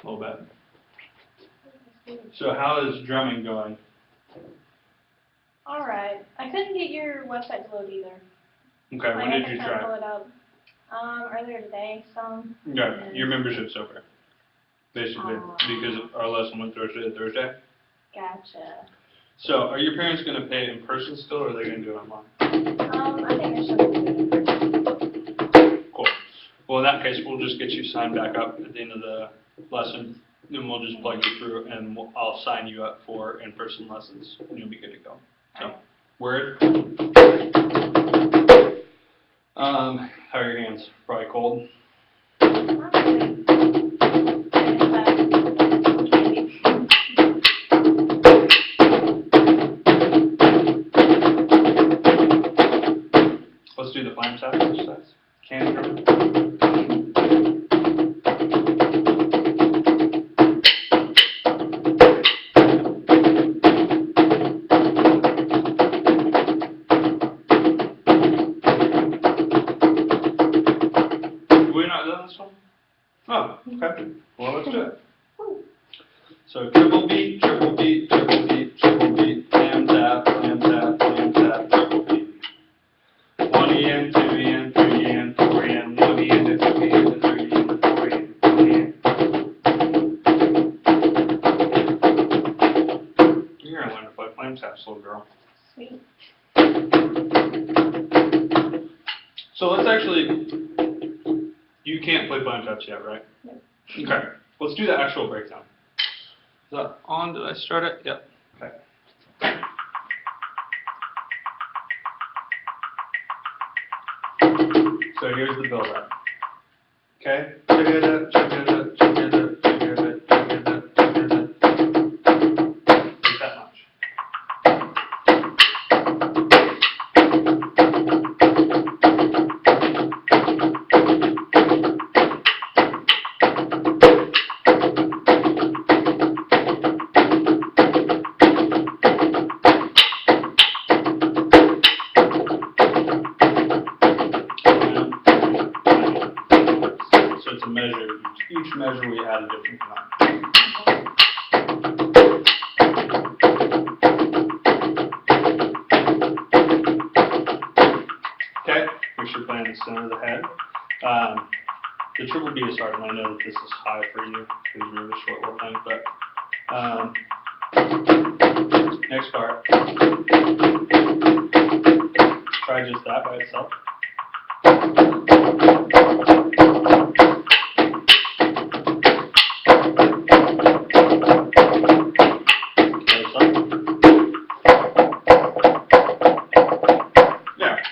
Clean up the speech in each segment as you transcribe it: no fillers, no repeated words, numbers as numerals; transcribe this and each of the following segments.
A little bit. So how is drumming going? Alright. I couldn't get your website to load either. Okay, when did you try? Pull it up. Earlier today, some. Okay, your membership's over. Basically, because our lesson went Thursday to Thursday. Gotcha. So, are your parents going to pay in person still, or are they going to do it online? I think they're still going to do it in person. Cool. Well, in that case, we'll just get you signed back up at the end of the lesson, then we'll just plug you through, and I'll sign you up for in-person lessons, and you'll be good to go. So, word? How are your hands? Probably cold? Let's do the Flam side exercise. Can drum. Oh, okay. Well, let's do it. So triple beat, triple beat, triple beat, triple beat, Flam tap, Flam tap, Flam tap, triple beat. 1 EN, 2 EN, 3 EN, 4 EN, 1 EN to 2 EN to 3 EN to 4 EN, 1 EN. You're gonna learn to play Flam taps, little girl. Sweet. So let's actually. You can't play Flam taps yet, right? No. Okay. Let's do the actual breakdown. Is that on? Did I start it? Yep. Okay. So here's the build up. Okay? Check it out, check it out, check it out, check it out, check it out, check it out. Like that much. So it's a measure. Each measure we add a different amount. Okay, we should play in the center of the head. The triple B is hard, and I know that this is high for you because you're the short little thing, but next part. Try just that by itself.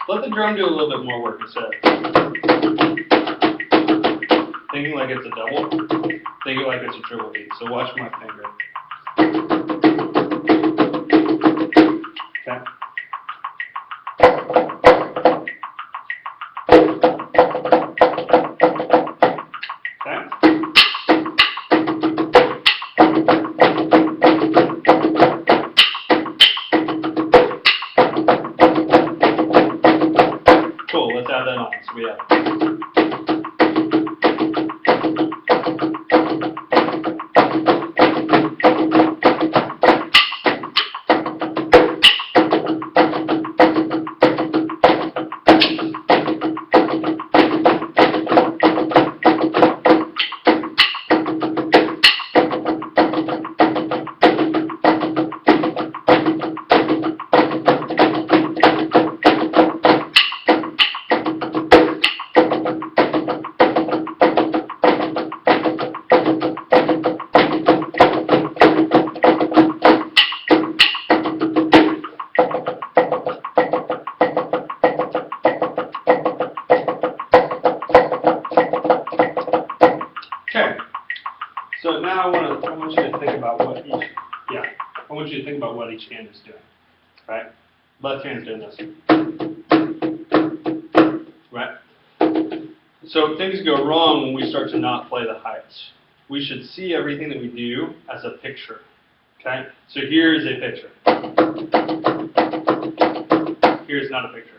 Let the drum do a little bit more work instead. Thinking like it's a double, thinking like it's a triple beat. So watch my finger. Okay. Cool, let's add that on. So we have. Okay. So now I want you to think about what each hand is doing. Right? Left hand's doing this. Right? So things go wrong when we start to not play the heights. We should see everything that we do as a picture. Okay? So here is a picture. Here's not a picture.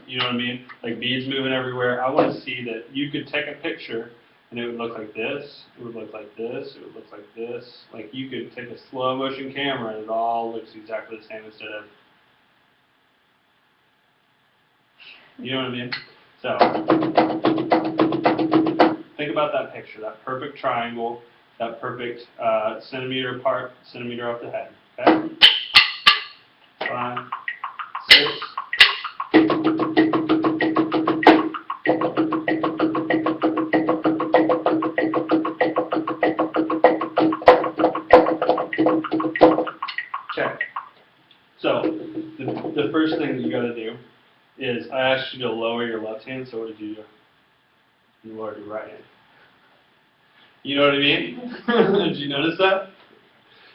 You know what I mean? Like beads moving everywhere. I want to see that you could take a picture And it would look like this, it would look like this, it would look like this. Like you could take a slow motion camera and it all looks exactly the same instead of, you know what I mean? So, think about that picture, that perfect triangle, that perfect centimeter apart, centimeter off the head, okay? 5, 6. Okay. So, the first thing that you got to do is I asked you to lower your left hand, so what did you do? You lowered your right hand. You know what I mean? Did you notice that?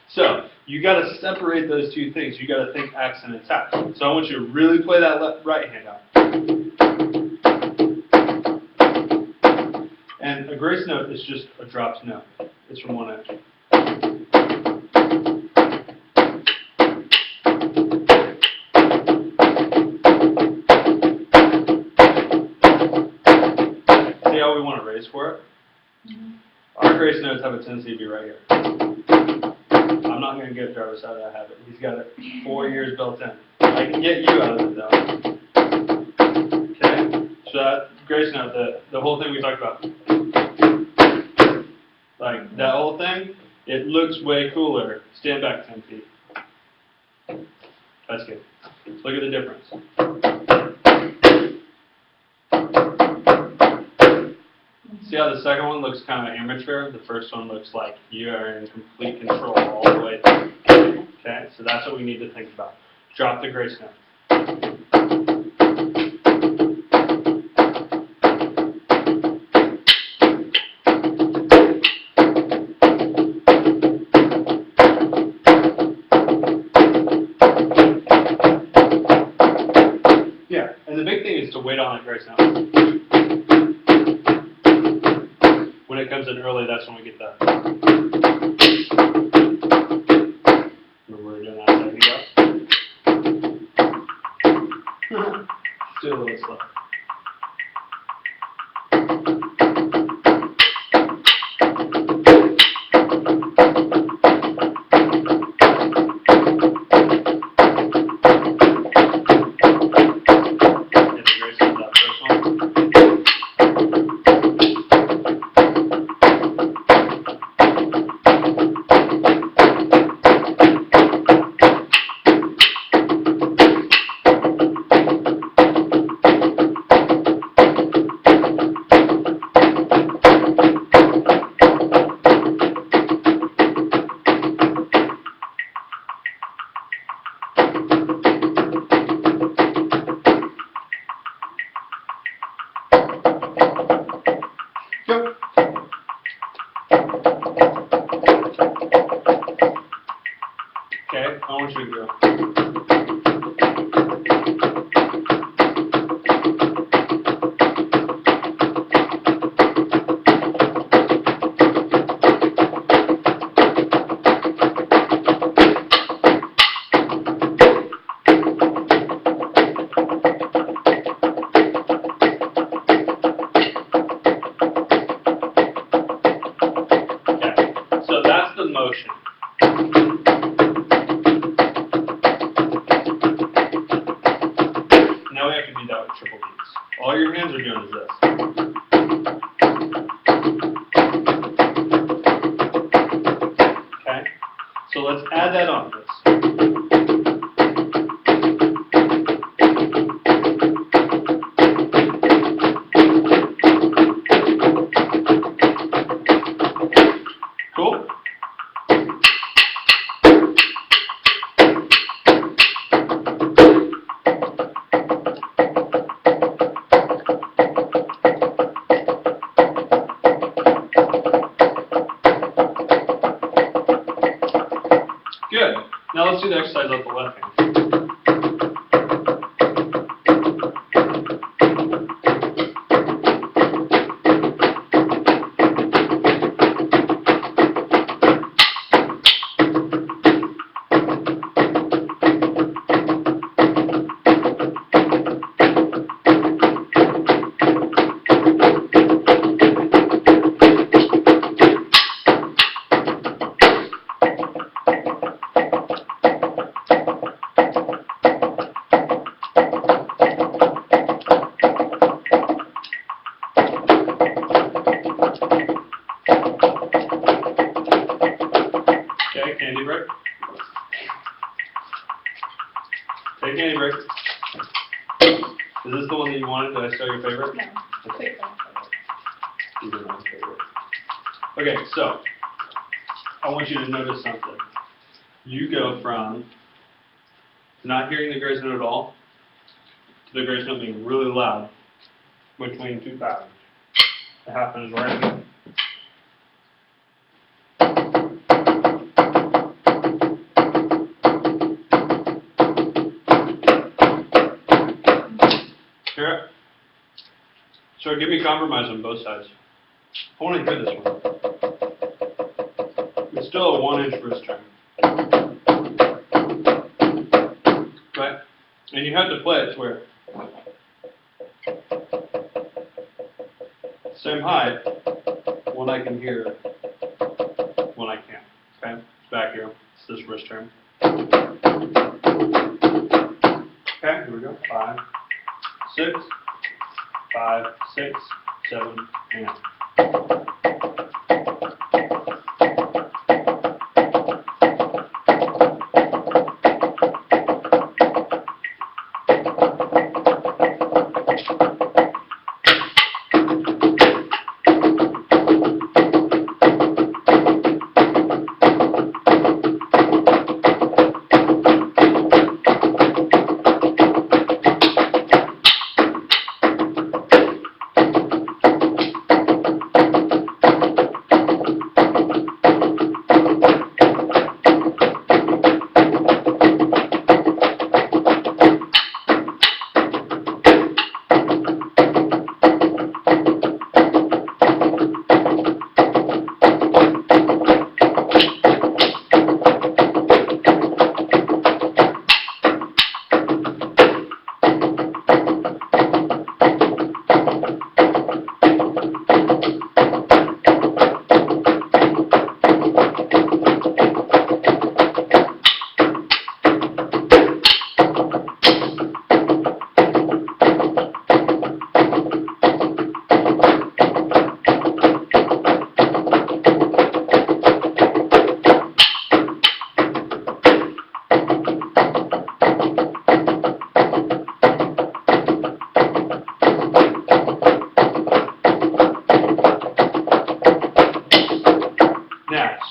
So, you got to separate those two things. You got to think accent and tap. So I want you to really play that right hand out. And a grace note is just a dropped note. It's from one edge. See how we want to raise for it? Our grace notes have a tendency to be right here. I'm not going to get Jarvis out of that habit. He's got it 4 years built in. I can get you out of it though. Okay? So that grace note, the whole thing we talked about. Like that whole thing, it looks way cooler. Stand back 10 feet. That's good. Look at the difference. See how the second one looks kind of amateur? The first one looks like you are in complete control all the way through. Okay, so that's what we need to think about. Drop the grace note. Yeah, and the big thing is to wait on that grace note. When it comes in early, that's when we get the. Remember we were doing that a second ago? Do a little slow. Get the grace note that first one. Go. Okay, I want you to go. Okay, so that's the motion. Now we have to do that with triple beats. All your hands are doing is this. Okay? So let's add that on this. Cool? Good. Now let's do the exercise with the left hand. Andy break. Take Andy break. Is this the one that you wanted? Did I start your favorite? No. Quick one. These are my favorite. Okay, so I want you to notice something. You go from not hearing the grace note at all to the grace note being really loud between two patterns. It happens right here. Hear it? So give me compromise on both sides. I want to hear this one. It's still a 1-inch wrist turn. Okay? And you have to play it to where same height when I can hear, when I can't. Okay? It's back here. It's this wrist turn. Okay, here we go. 5, 6, 5, 6, 7, and.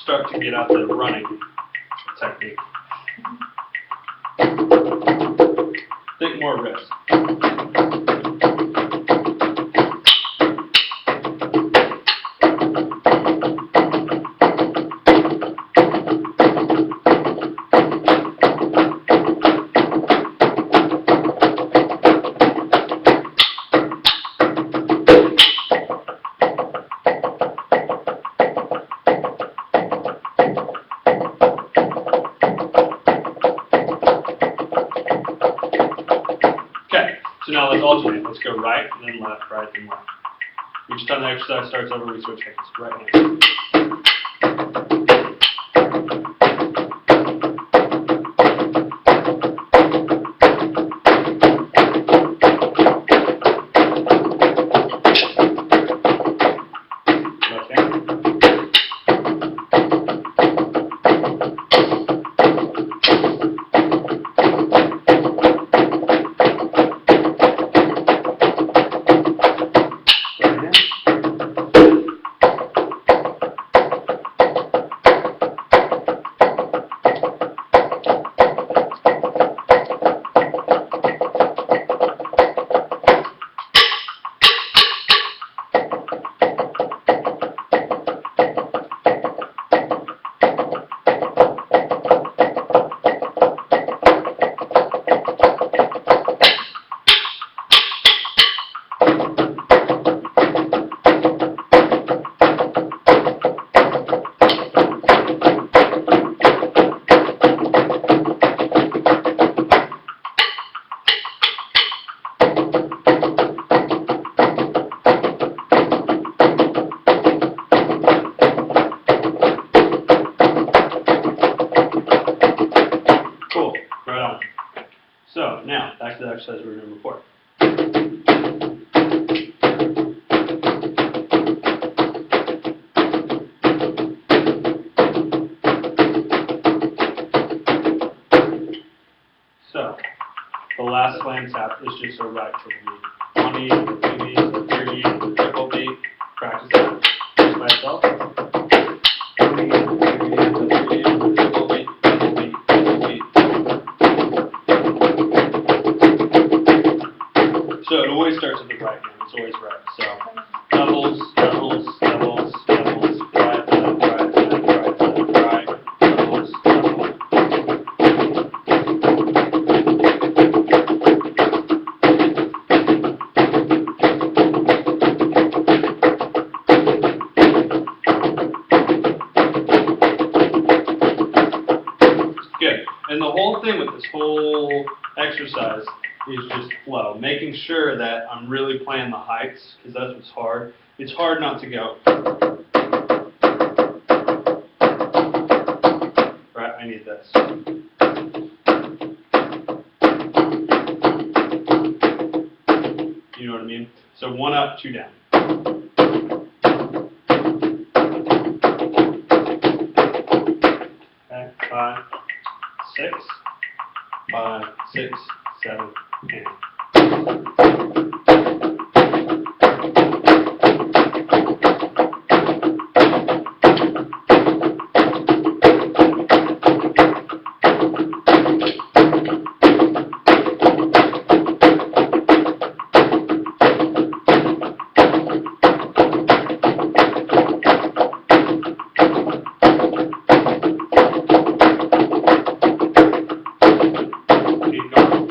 Start to get out the running technique. Think more wrist. So now let's alternate. Let's go right, and then left, right, and left. Each time the exercise starts over, we switch hands. Right hand. Left hand. So now, back to the exercise we were doing before. just a right triple beat. 1 beat, 2 beats, 3 beats, triple beat. Practice that just by itself. 1 beat, 2 beats, 3 beats, triple beat, double beat, double beat. So it always starts at the right hand. It's always right. So doubles, doubles, doubles, doubles, right, left, right, left, right, left, right, doubles, doubles. Good. And the whole thing with this whole exercise is just flow, making sure that I'm really playing the heights, because that's what's hard. It's hard not to go. Right, I need this. You know what I mean? So 1 up, 2 down. Okay, 5, 6, 5, 6, 7, 8. Keep going.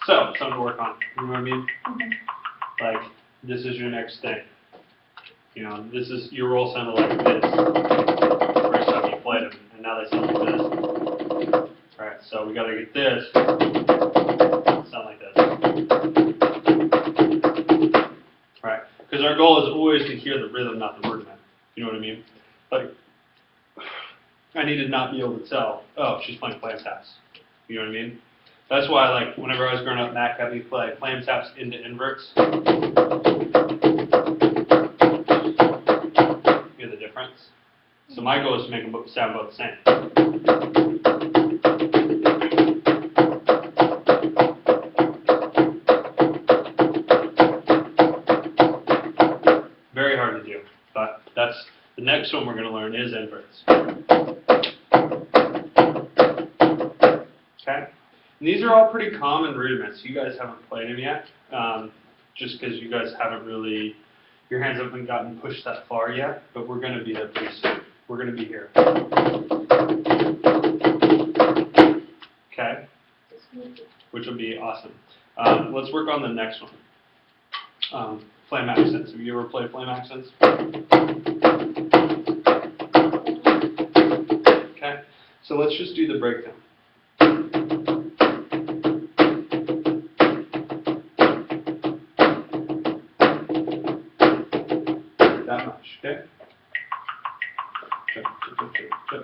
So, something to work on. You know what I mean? Like, this is your next thing. You know, this is, your roll sounded like this first time you played them, and now they sound like this. Alright, so we gotta get this sound like this. Right, because our goal is always to hear the rhythm, not the rudiment. You know what I mean? Like, I need to not be able to tell, oh, she's playing Flam taps. You know what I mean? That's why, like, whenever I was growing up, Mac had me play Flam taps into inverts. Hear the difference? So my goal is to make them sound both the same. Very hard to do, but that's the next one we're going to learn is inverts. Okay? And these are all pretty common rudiments. You guys haven't played them yet, just because you guys haven't really, your hands haven't gotten pushed that far yet, but we're going to be there pretty soon. We're going to be here. Okay? Which will be awesome. Let's work on the next one. Flam accents. Have you ever played Flam accents? Okay? So let's just do the breakdown. That much, okay? Check, check, check, check, check.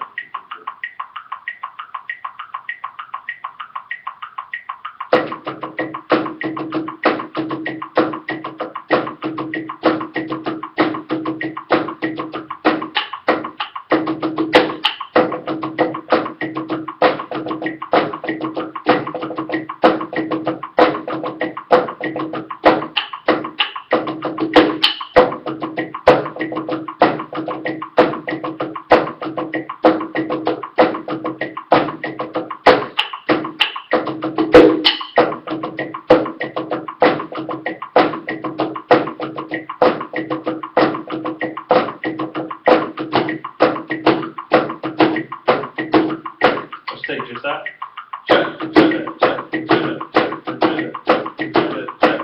Take just that. Check, check, check, check, check, check, check, check, check.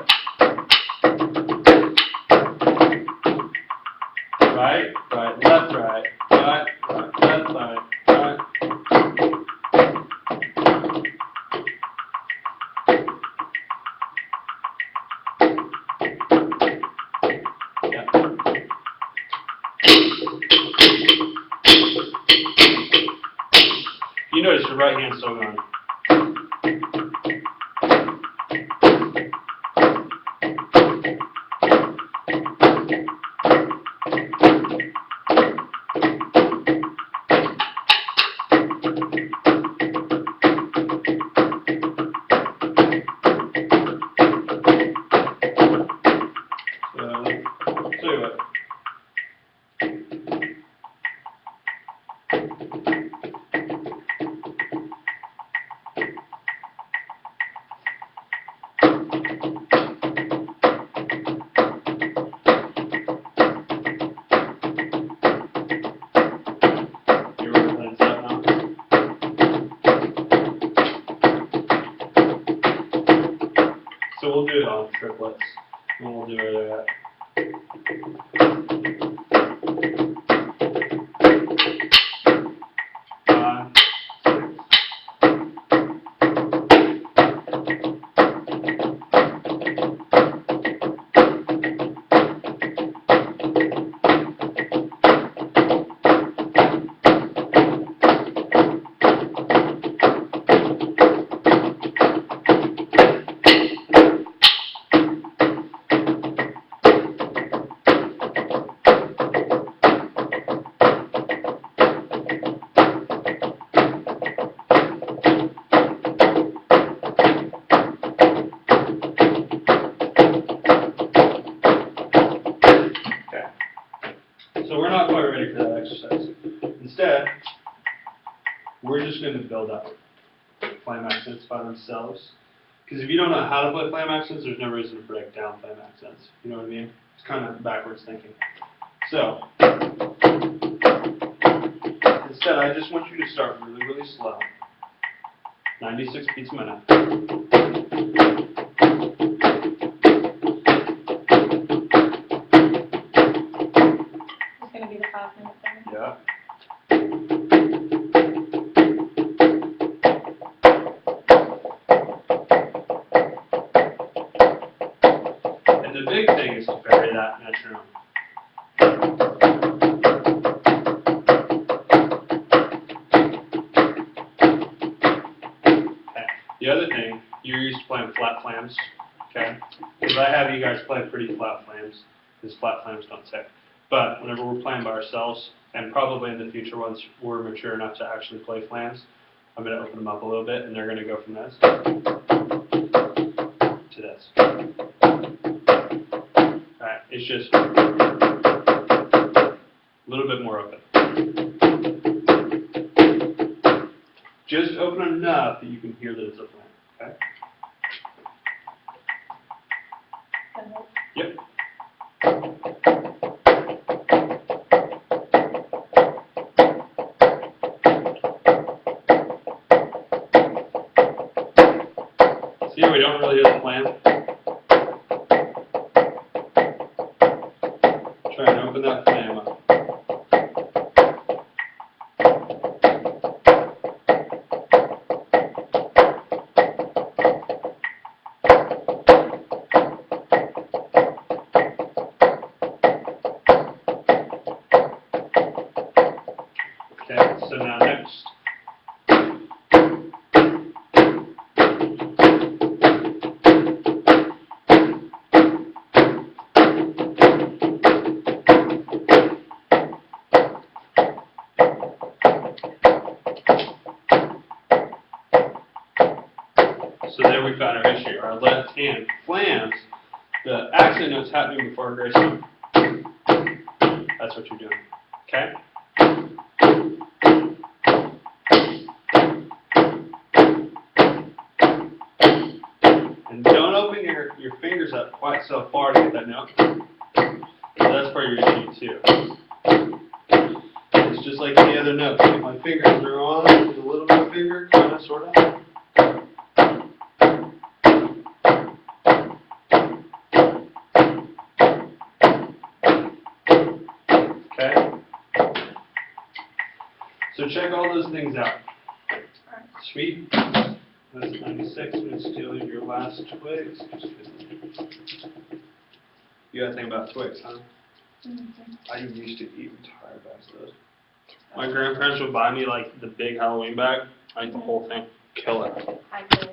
Right, right, left, right, right, right, left, right, right. Yeah. the right hand still going. Tell you what. You ready to play that now? So we'll do it on triplets, and we'll do it at. So we're not quite ready for that exercise. Instead, we're just going to build up Flam accents by themselves. Because if you don't know how to play Flam accents, there's no reason to break down Flam accents. You know what I mean? It's kind of backwards thinking. So, instead, I just want you to start really, really slow. 96 beats a minute. Going to be the 5-minute thing. Yeah. And the big thing is to vary that metronome. Okay. The other thing, you're used to playing flat flams, okay? Because I have you guys play pretty flat flams, because flat flams don't tick. But whenever we're playing by ourselves, and probably in the future once we're mature enough to actually play flams, I'm going to open them up a little bit, and they're going to go from this to this. Alright, it's just a little bit more open. Just open enough that you can hear that it's a flam, okay? Yep. See how we don't really hear the flam? Try and open that flam up. Okay, so now next. So there we found our issue. Our left hand flams, the accent note's happening before our grace note. That's what you're doing. Okay? And don't open your fingers up quite so far to get that note. That's part of your issue too. It's just like any other note. If my fingers are on with a little bit of finger, kind of, sort of. Okay? So check all those things out. Sweet. That's 96. I'm going to steal your last twigs. You got to think about twigs, huh? Mm-hmm. I used to eat entire bags of those. My grandparents would buy me like the big Halloween bag, I ate the whole thing. Kill it. I did.